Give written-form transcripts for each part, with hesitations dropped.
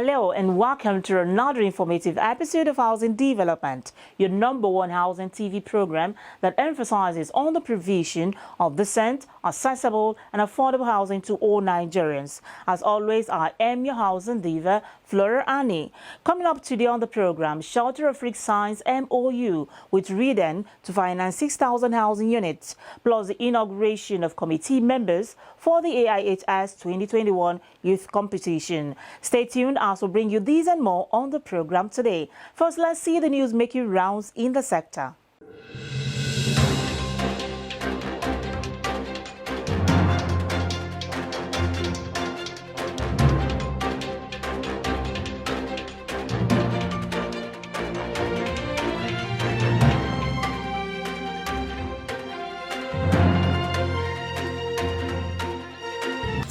Hello and welcome to another informative episode of Housing Development, your number one housing TV program that emphasizes on the provision of decent, accessible and affordable housing to all Nigerians. As always, I am your housing diva, Flora Annie. Coming up today on the program, Shelter Afrique signs MOU with Reden to finance 6,000 housing units, plus the inauguration of committee members for the AIHS 2021 Youth Competition. Stay tuned as we bring you these and more on the program today. First, let's see the news making rounds in the sector.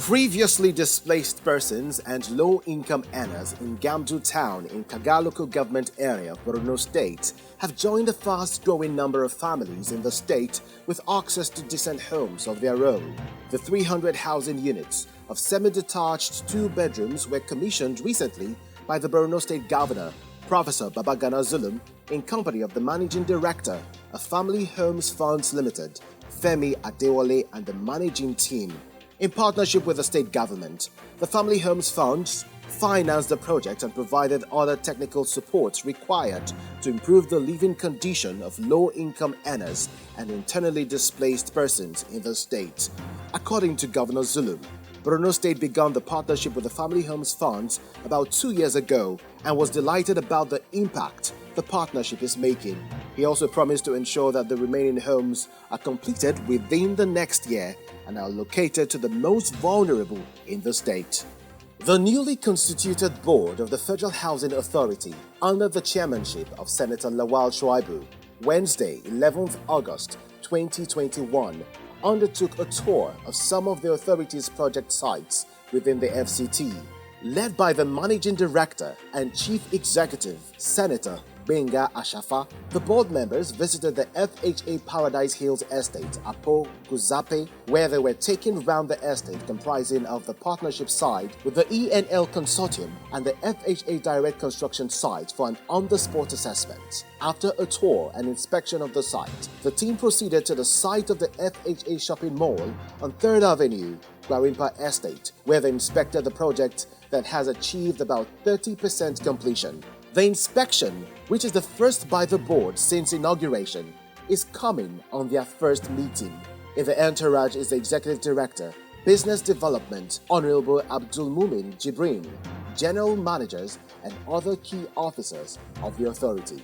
Previously displaced persons and low-income earners in Gamdu town in Kaga local government area of Borno State have joined a fast-growing number of families in the state with access to decent homes of their own. The 300 housing units of semi-detached 2 bedrooms were commissioned recently by the Borno State Governor, Professor Babagana Zulum, in company of the Managing Director of Family Homes Funds Limited, Femi Adewale, and the managing team. In partnership with the state government, the Family Homes Funds financed the project and provided other technical support required to improve the living condition of low-income earners and internally displaced persons in the state. According to Governor Zulum, Borno State began the partnership with the Family Homes Funds about 2 years ago and was delighted about the impact the partnership is making. He also promised to ensure that the remaining homes are completed within the next year and are located to the most vulnerable in the state. The newly constituted board of the Federal Housing Authority, under the chairmanship of Senator Lawal Shuaibu, Wednesday, 11th August 2021, undertook a tour of some of the authority's project sites within the FCT. Led by the Managing Director and Chief Executive, Senator Benga Ashafa, the board members visited the FHA Paradise Hills Estate, Apo Guzape, where they were taken round the estate comprising of the partnership site with the ENL Consortium and the FHA Direct Construction site for an on-the-spot assessment. After a tour and inspection of the site, the team proceeded to the site of the FHA Shopping Mall on 3rd Avenue, Gwarimpa Estate, where they inspected the project that has achieved about 30% completion. The inspection, which is the first by the board since inauguration, is coming on their first meeting. In the entourage is the Executive Director, Business Development, Honorable Abdul Mumin Jibrin, General Managers, and other key officers of the authority.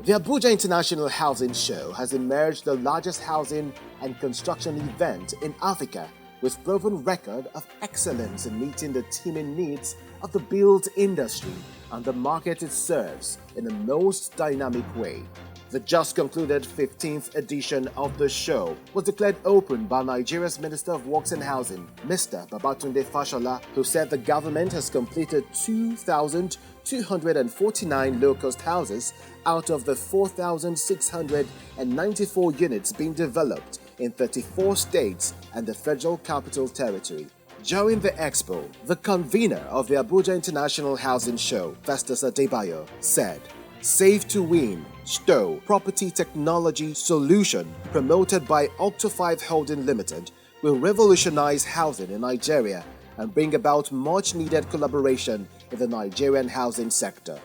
The Abuja International Housing Show has emerged the largest housing and construction event in Africa, with proven record of excellence in meeting the teeming needs of the build industry and the market it serves in the most dynamic way. The just concluded 15th edition of the show was declared open by Nigeria's Minister of Works and Housing, Mr. Babatunde Fashola, who said the government has completed 2,249 low-cost houses out of the 4,694 units being developed in 34 states and the Federal Capital Territory. During the expo, the convener of the Abuja International Housing Show, Festus Adebayo, said, "Save to Win, STOW, property technology solution promoted by Octo5 Holding Limited, will revolutionize housing in Nigeria and bring about much-needed collaboration in the Nigerian housing sector."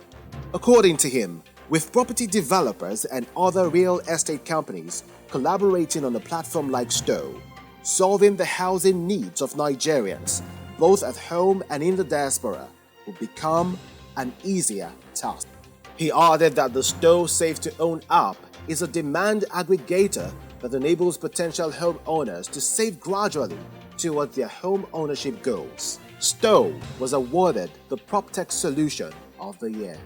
According to him, with property developers and other real estate companies collaborating on a platform like STOW, solving the housing needs of Nigerians, both at home and in the diaspora, will become an easier task. He added that the STOW Save to Own app is a demand aggregator that enables potential homeowners to save gradually towards their home ownership goals. STOW was awarded the PropTech Solution of the Year.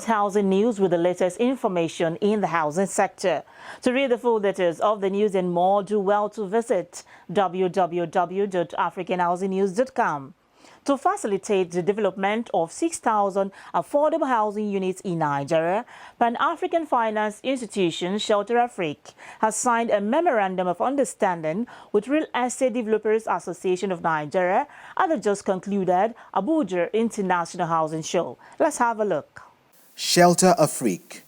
Lagos Housing News with the latest information in the housing sector. To read the full details of the news and more, do well to visit www.africanhousingnews.com. To facilitate the development of 6,000 affordable housing units in Nigeria, Pan-African finance institution Shelter Afrique has signed a memorandum of understanding with Real Estate Developers Association of Nigeria at the just concluded Abuja International Housing Show. Let's have a look. Shelter Afrique,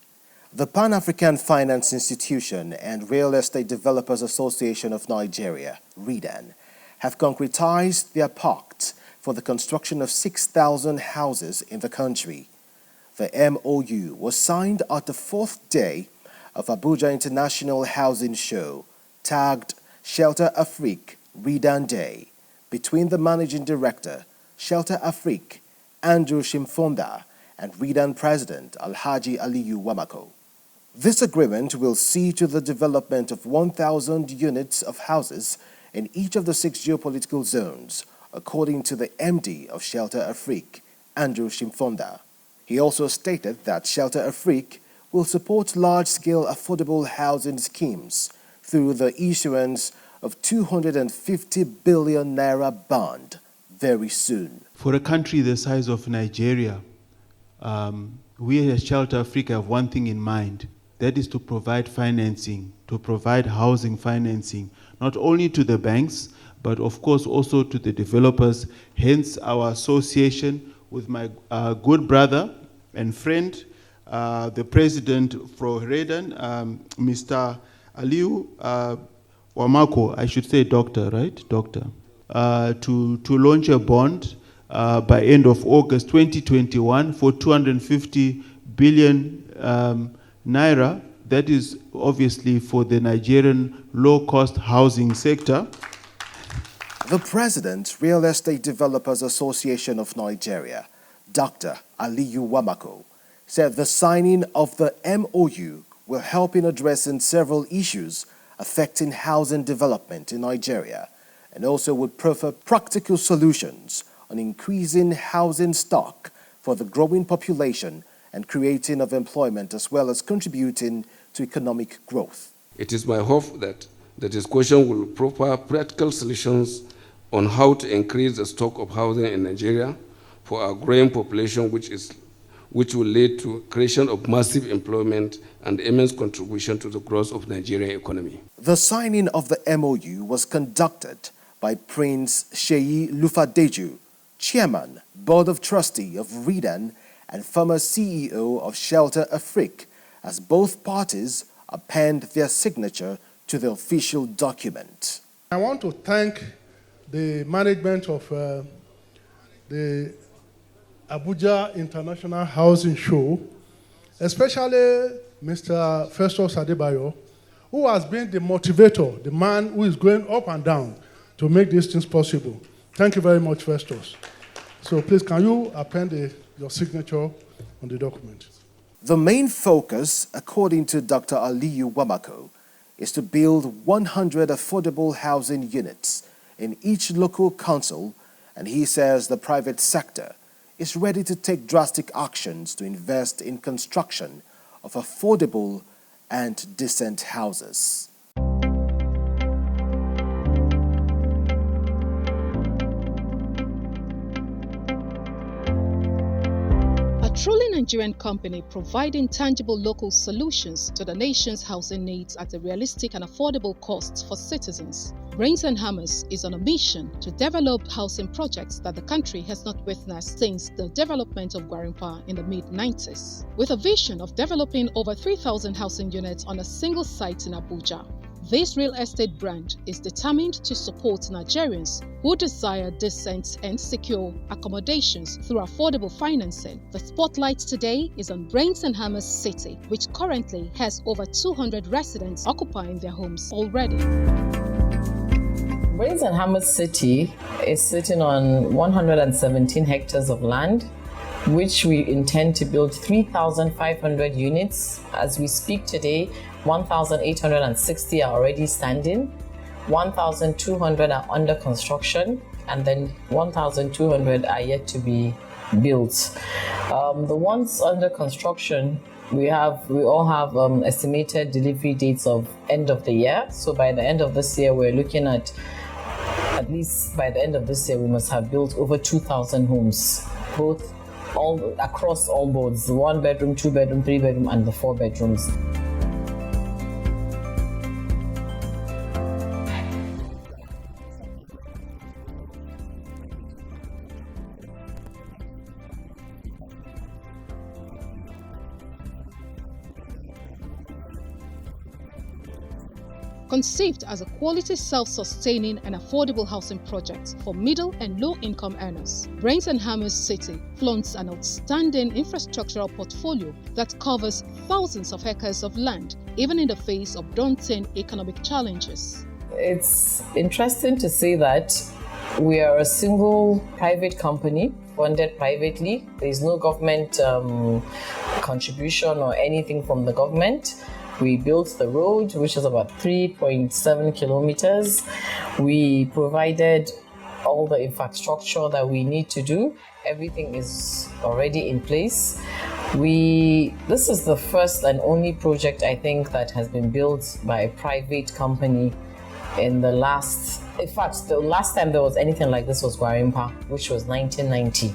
the Pan-African Finance Institution and Real Estate Developers Association of Nigeria, REDAN, have concretized their pact for the construction of 6,000 houses in the country. The MOU was signed at the fourth day of Abuja International Housing Show, tagged Shelter Afrique REDAN Day, between the Managing Director, Shelter Afrique, Andrew Shimfonda, and REDAN President Alhaji Aliyu Wamako. This agreement will see to the development of 1,000 units of houses in each of the 6 geopolitical zones, according to the MD of Shelter Afrique, Andrew Shimfonda. He also stated that Shelter Afrique will support large-scale affordable housing schemes through the issuance of 250 billion naira bond very soon. For a country the size of Nigeria, we at Shelter Africa have one thing in mind, that is to provide financing, to provide housing financing, not only to the banks, but of course also to the developers, hence our association with my good brother and friend, the president for REDAN, Mr. Aliyu Wamako, I should say doctor, right? Doctor. To launch a bond by end of August 2021 for 250 billion naira. That is obviously for the Nigerian low-cost housing sector. The President, Real Estate Developers Association of Nigeria, Dr. Aliyu Wamako, said the signing of the MOU will help in addressing several issues affecting housing development in Nigeria and also would prefer practical solutions on increasing housing stock for the growing population and creating of employment as well as contributing to economic growth. It is my hope that the discussion will provide practical solutions on how to increase the stock of housing in Nigeria for our growing population, which will lead to creation of massive employment and immense contribution to the growth of the Nigerian economy. The signing of the MOU was conducted by Prince Sheyi Lufadeju, Chairman, Board of Trustee of REDAN and former CEO of Shelter Afrique, as both parties append their signature to the official document. I want to thank the management of the Abuja International Housing Show, especially Mr. Festus Adebayo, who has been the motivator, the man who is going up and down to make these things possible. Thank you very much, Festus. So please, can you append your signature on the document? The main focus, according to Dr. Aliyu Wamako, is to build 100 affordable housing units in each local council, and he says the private sector is ready to take drastic actions to invest in construction of affordable and decent houses. A truly Nigerian company providing tangible local solutions to the nation's housing needs at a realistic and affordable cost for citizens. Brains and Hammers is on a mission to develop housing projects that the country has not witnessed since the development of Gwarinpa in the mid-90s. With a vision of developing over 3,000 housing units on a single site in Abuja, this real estate brand is determined to support Nigerians who desire decent and secure accommodations through affordable financing. The spotlight today is on Brains and Hammers City, which currently has over 200 residents occupying their homes already. Brains and Hammers City is sitting on 117 hectares of land, which we intend to build 3,500 units. As we speak today, 1,860 are already standing, 1,200 are under construction, and then 1,200 are yet to be built. The ones under construction, we all have estimated delivery dates of end of the year. So by the end of this year, we're looking at least by the end of this year, we must have built over 2,000 homes, all across all boards, the 1 bedroom, 2 bedroom, 3 bedroom, and the 4 bedrooms. Conceived as a quality, self-sustaining and affordable housing project for middle and low-income earners, Brains and Hammers City flaunts an outstanding infrastructural portfolio that covers thousands of acres of land, even in the face of daunting economic challenges. It's interesting to say that we are a single private company funded privately. There is no government contribution or anything from the government. We built the road, which is about 3.7 kilometers. We provided all the infrastructure that we need to do. Everything is already in place. This is the first and only project, I think, that has been built by a private company in the last time there was anything like this was Gwarimpa, which was 1990,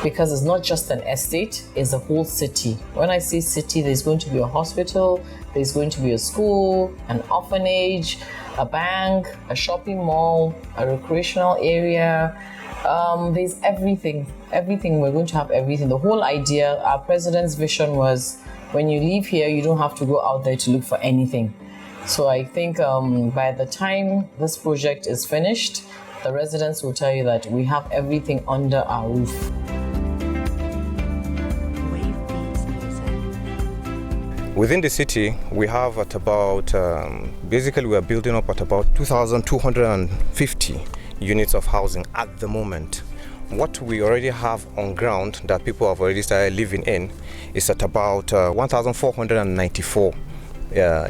because it's not just an estate, it's a whole city. When I say city, there's going to be a hospital, there's going to be a school, an orphanage, a bank, a shopping mall, a recreational area. There's everything. We're going to have everything. The whole idea, our president's vision was, when you leave here, you don't have to go out there to look for anything. So I think by the time this project is finished, the residents will tell you that we have everything under our roof. Within the city, we have at about, basically we are building up at about 2,250 units of housing at the moment. What we already have on ground that people have already started living in is at about 1,494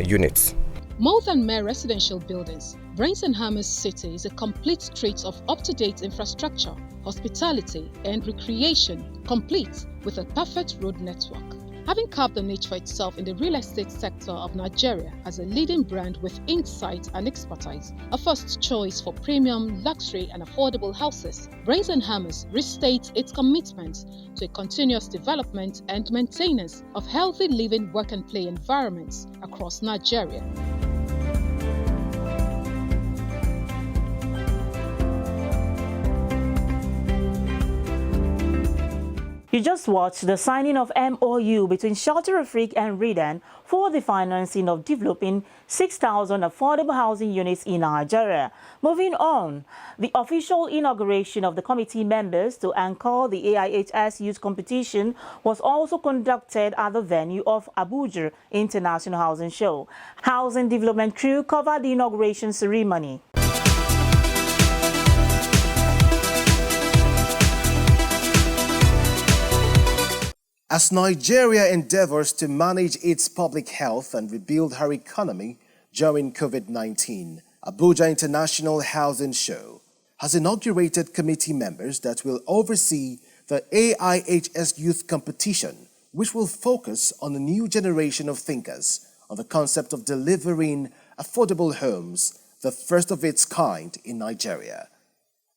units. More than mere residential buildings, Brains and Hammers City is a complete street of up-to-date infrastructure, hospitality and recreation, complete with a perfect road network. Having carved a niche for itself in the real estate sector of Nigeria as a leading brand with insight and expertise, a first choice for premium, luxury and affordable houses, Brains and Hammers restates its commitment to a continuous development and maintenance of healthy living, work and play environments across Nigeria. You just watched the signing of MOU between Shelter Afrique and RIDAN for the financing of developing 6,000 affordable housing units in Nigeria. Moving on, the official inauguration of the committee members to anchor the AIHS Youth Competition was also conducted at the venue of Abuja International Housing Show. Housing development crew covered the inauguration ceremony. As Nigeria endeavors to manage its public health and rebuild her economy during COVID-19, Abuja International Housing Show has inaugurated committee members that will oversee the AIHS Youth Competition, which will focus on a new generation of thinkers on the concept of delivering affordable homes, the first of its kind in Nigeria.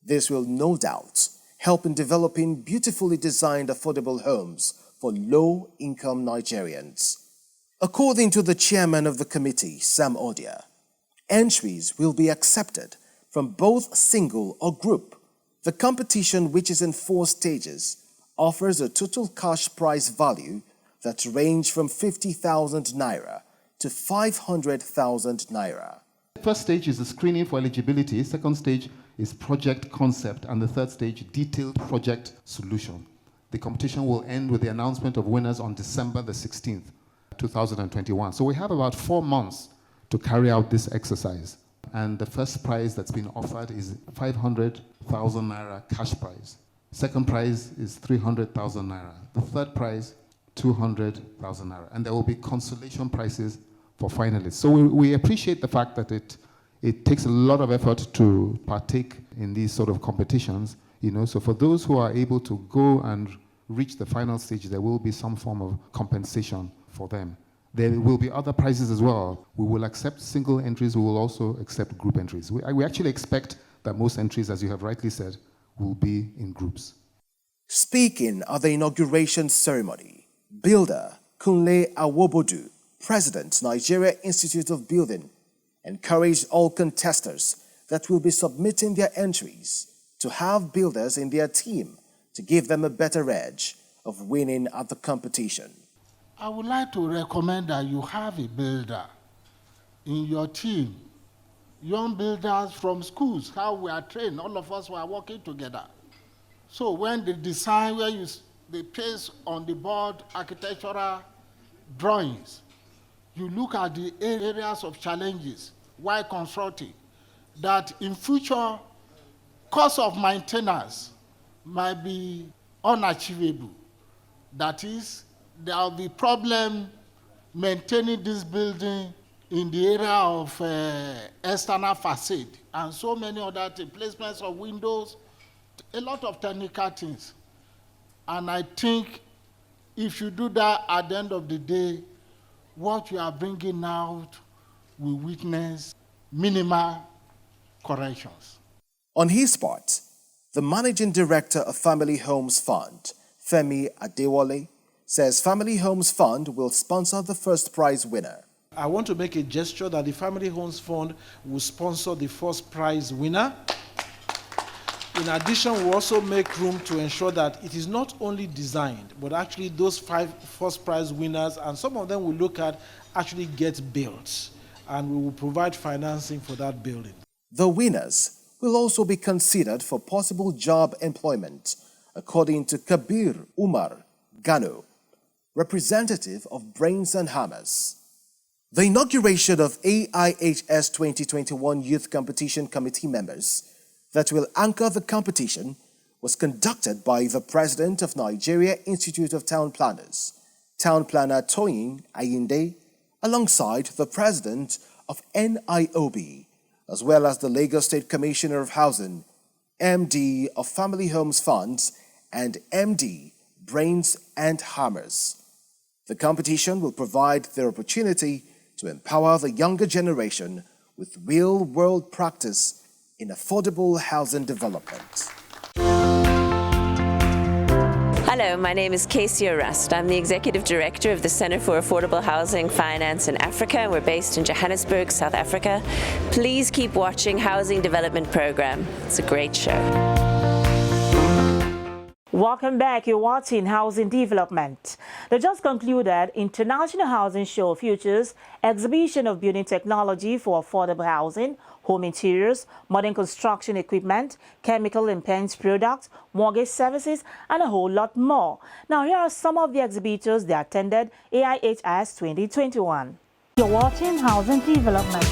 This will no doubt help in developing beautifully designed affordable homes for low-income Nigerians. According to the chairman of the committee, Sam Odia, entries will be accepted from both single or group. The competition, which is in 4 stages, offers a total cash prize value that range from 50,000 naira to 500,000 naira. The first stage is the screening for eligibility, second stage is project concept, and the third stage, detailed project solution. The competition will end with the announcement of winners on December the 16th, 2021. So we have about 4 months to carry out this exercise. And the first prize that's been offered is 500,000 naira cash prize. Second prize is 300,000 naira. The third prize, 200,000 naira. And there will be consolation prizes for finalists. So we appreciate the fact that it takes a lot of effort to partake in these sort of competitions. So for those who are able to go and reach the final stage, there will be some form of compensation for them. There will be other prizes as well. We will accept single entries. We will also accept group entries. We actually expect that most entries, as you have rightly said, will be in groups. Speaking at the inauguration ceremony, builder Kunle Awobodu, President, Nigeria Institute of Building, encouraged all contestants that will be submitting their entries to have builders in their team to give them a better edge of winning at the competition. I would like to recommend that you have a builder in your team. Young builders from schools, how we are trained, all of us were working together. So when they design, they place on the board architectural drawings, you look at the areas of challenges while constructing, that in future, cost of maintenance might be unachievable. That is, there will be problem maintaining this building in the area of external facade and so many other things, placements of windows, a lot of technical things. And I think if you do that at the end of the day, what you are bringing out will witness minimal corrections. On his part, the Managing Director of Family Homes Fund, Femi Adewale, says Family Homes Fund will sponsor the first prize winner. I want to make a gesture that the Family Homes Fund will sponsor the first prize winner. In addition, we'll also make room to ensure that it is not only designed, but actually those 5 first prize winners, and some of them we look at, actually get built, and we will provide financing for that building. The winners will also be considered for possible job employment, according to Kabir Umar Gano, representative of Brains and Hammers. The inauguration of AIHS 2021 Youth Competition Committee members that will anchor the competition was conducted by the President of Nigeria Institute of Town Planners, Town Planner Toyin Ayinde, alongside the President of NIOB, as well as the Lagos State Commissioner of Housing, MD of Family Homes Funds, and MD Brains and Hammers. The competition will provide the opportunity to empower the younger generation with real-world practice in affordable housing development. Hello, my name is Casey Arrest. I'm the Executive Director of the Centre for Affordable Housing Finance in Africa. We're based in Johannesburg, South Africa. Please keep watching Housing Development Programme. It's a great show. Welcome back. You're watching Housing Development. The just concluded International Housing Show features exhibition of building technology for affordable housing, home interiors, modern construction equipment, chemical and paint products, mortgage services, and a whole lot more. Now, here are some of the exhibitors that attended AIHS 2021. You're watching Housing Development.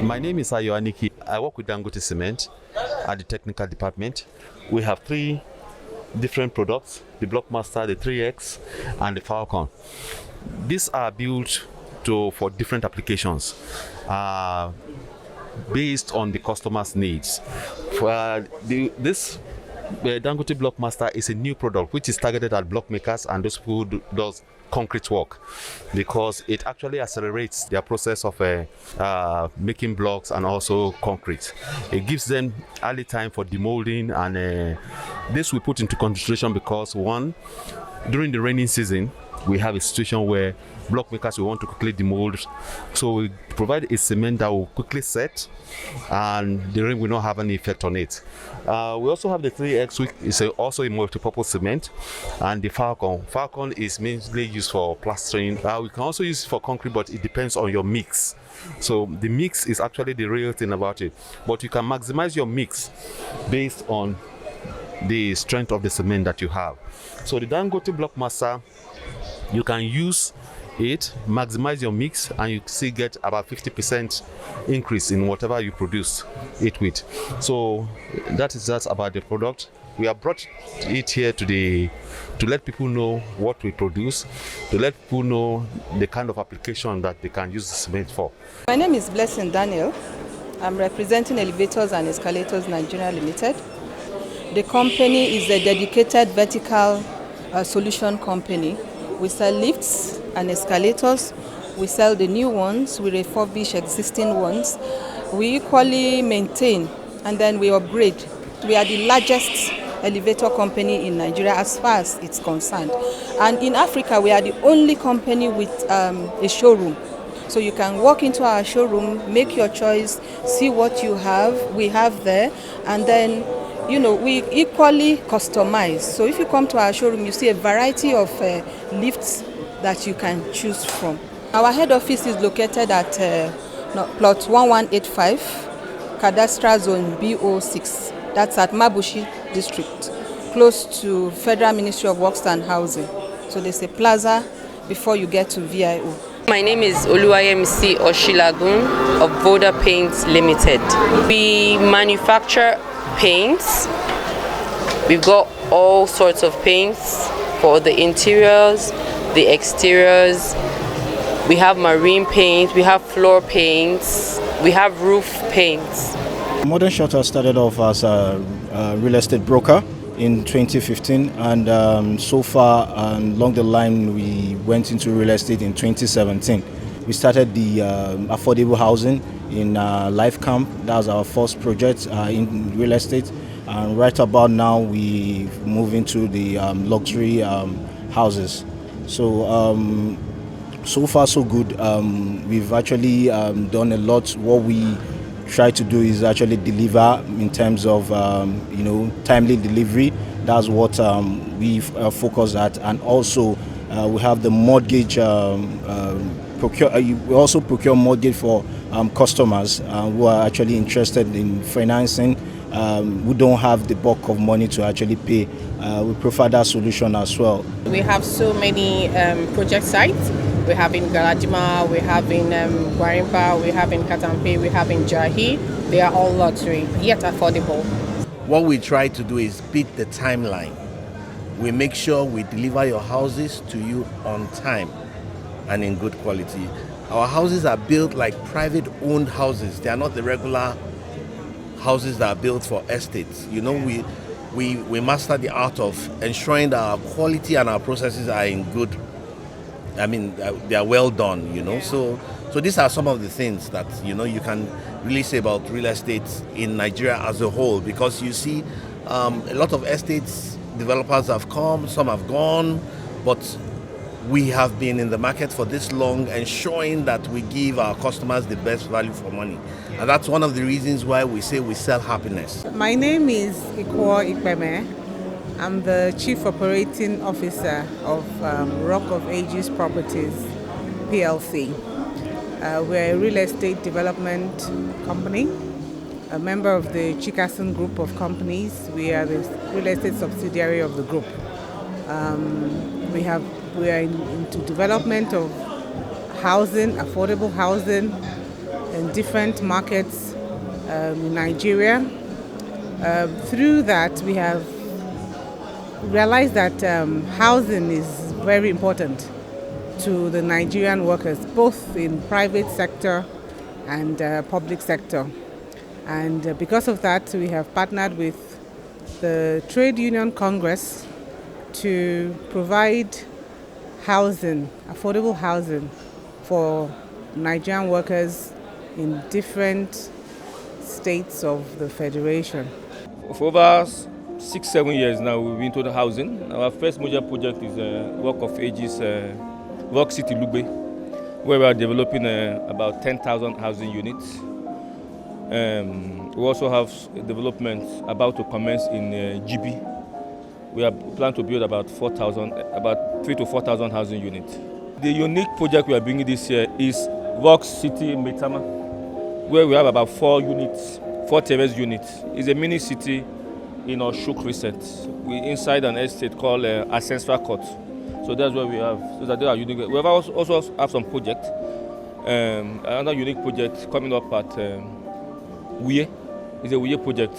My name is Ayo Aniki. I work with Dangote Cement at the technical department. We have 3 different products, the Blockmaster, the 3X, and the Falcon. These are built for different applications based on the customer's needs. This Dangote Blockmaster is a new product which is targeted at block makers and those who does concrete work, because it actually accelerates their process of making blocks and also concrete. It gives them early time for demolding, and this we put into consideration because, one, during the rainy season we have a situation where block makers, we want to quickly demold. So we provide a cement that will quickly set and the rain will not have any effect on it. We also have the 3X, which is also a multi-purpose cement, and the Falcon. Falcon is mainly used for plastering. We can also use it for concrete, but it depends on your mix. So the mix is actually the real thing about it. But you can maximize your mix based on the strength of the cement that you have. So the Dangote Blockmaster, you can use it, maximize your mix, and you still get about 50% increase in whatever you produce it with. So that is just about the product. We have brought it here today to let people know what we produce, to let people know the kind of application that they can use the cement for. My name is Blessing Daniel. I'm representing Elevators and Escalators Nigeria Limited. The company is a dedicated vertical solution company. We sell lifts and escalators. We sell the new ones. We refurbish existing ones. We equally maintain and then we upgrade. We are the largest elevator company in Nigeria as far as it's concerned. And in Africa, we are the only company with a showroom. So you can walk into our showroom, make your choice, see what you have, we have there, and then we equally customize. So if you come to our showroom, you see a variety of lifts that you can choose from. Our head office is located at plot 1185, Cadastral Zone BO6. That's at Mabushi District, close to Federal Ministry of Works and Housing. So there's a plaza before you get to VIO. My name is Oluwayemisi Oshilagun of Voda Paints Limited. We manufacture paints. We've got all sorts of paints for the interiors, the exteriors. We have marine paint, we have floor paints, we have roof paints. Modern Shelter started off as a real estate broker in 2015, and so far along the line we went into real estate in 2017. We started the affordable housing in Life Camp. That was our first project in real estate, and right about now we move into the luxury houses. So so far so good. We've actually done a lot. What we try to do is actually deliver in terms of timely delivery. That's what we focus at, and also we have the mortgage. We also procure mortgage for customers who are actually interested in financing, who don't have the bulk of money to actually pay. We prefer that solution as well. We have so many project sites. We have in Galadima, we have in Gwarimpa, we have in Katampe, we have in Jahi. They are all luxury, yet affordable. What we try to do is beat the timeline. We make sure we deliver your houses to you on time and in good quality. Our houses are built like private-owned houses. They are not the regular houses that are built for estates. We master the art of ensuring that our quality and our processes are in good. They are well done, So these are some of the things that, you can really say about real estate in Nigeria as a whole, because you see a lot of estates developers have come, some have gone, but we have been in the market for this long, ensuring that we give our customers the best value for money. And that's one of the reasons why we say we sell happiness. My name is Ikwo Ikpeme. I'm the Chief Operating Officer of Rock of Ages Properties, PLC. We're a real estate development company, a member of the Chikasun Group of companies. We are the real estate subsidiary of the group. We are into development of housing, affordable housing in different markets in Nigeria. Through that, we have realized that housing is very important to the Nigerian workers, both in private sector and public sector. And because of that, we have partnered with the Trade Union Congress to provide housing, affordable housing for Nigerian workers in different states of the Federation. For over 6-7 years now, we've been into the housing. Our first major project is Rock of Ages, Rock City Lugbe. where we are developing about 10,000 housing units. We also have development about to commence in GB. We plan to build about 3,000 to 4,000 housing units. The unique project we are bringing this year is Vox City Metama, where we have about 4 terrace units. It's a mini city in Oshuk Crescent. We're inside an estate called Ancestral Court. So that's where we have. So that they are unique. We have also have some projects. Another unique project coming up at Wuye. It's a Wuye project,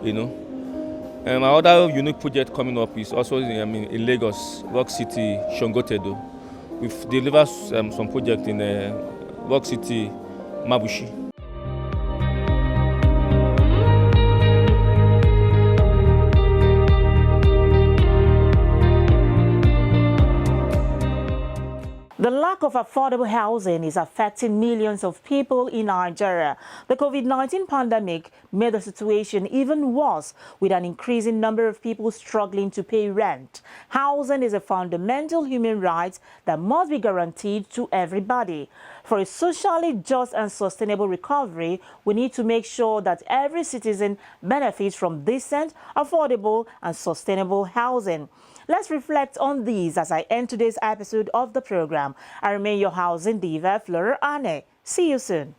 you know. Our other unique project coming up is also in Lagos, Rock City, Shongotedo. We've delivered some project in Rock City, Mabushi. The lack of affordable housing is affecting millions of people in Nigeria. The COVID-19 pandemic made the situation even worse, with an increasing number of people struggling to pay rent. Housing is a fundamental human right that must be guaranteed to everybody. For a socially just and sustainable recovery, we need to make sure that every citizen benefits from decent, affordable, and sustainable housing. Let's reflect on these as I end today's episode of the program. I remain your housing diva, Flora Ane. See you soon.